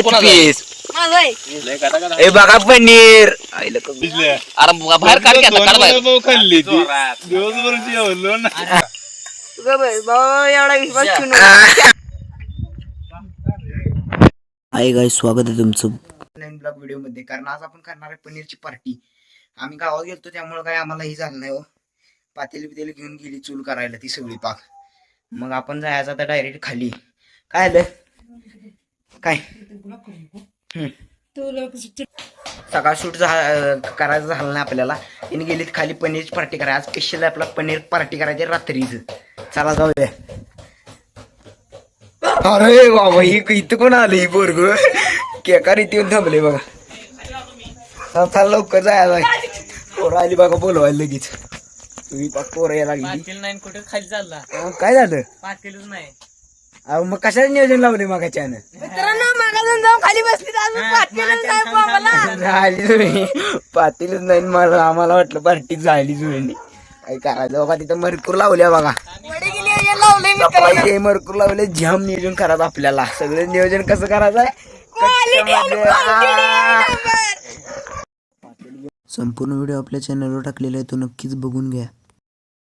Piece हे बघा पनीर अरे बाहेर काढ की आता, काढ बाहेर. खाल्ली दिवसभर जेवलो ना. एवढा विश्वास ठेवू नको. हाय गाईस, स्वागत आहे तुमचं नवीन ब्लॉग व्हिडिओ मध्ये. कारण आज आपण करणार आहे पनीरची पार्टी. आम्ही गावात गेलतो त्यामुळे काय आम्हाला ही झालं नाही हो. पातेली बितेली घेऊन गेली चूल करायला ती सगळी पाक. मग आपण जायचं आता डायरेक्ट खाली. काय आलं काय सकाळ शूट करायचं झालं नाही आपल्याला. तिने गेलीत खाली पनीरची पार्टी करायला. आज स्पेशल आपला पनीर पार्टी करायची रात्रीच. चला जाऊया. अरे बाबा ही इथं कोण आलं ही पोरग केकार इथे येऊन थांबले बघा. चला लवकर जायला. पोरं आली बघा बोलवायला लगेच. तुम्ही पोरं यायला लागली. कुठे खाली चालला काय झालं पाटीलच नाही. अहो मग कशाचं नियोजन लावले मागाच्यानं? मित्रांनो मागाजून जाऊन खाली बसली झाली जुळणी. पाटीलच नाही मला. आम्हाला वाटलं पार्टी झाली जुळणी. काय करायचं बघा. तिथं मरकूर लावल्या बघा. ते मरकूर लावले. जाम नियोजन करायचं आपल्याला. सगळं नियोजन कसं करायचं. संपूर्ण व्हिडिओ आपल्या चॅनलवर टाकलेला आहे, तो नक्कीच बघून घ्या.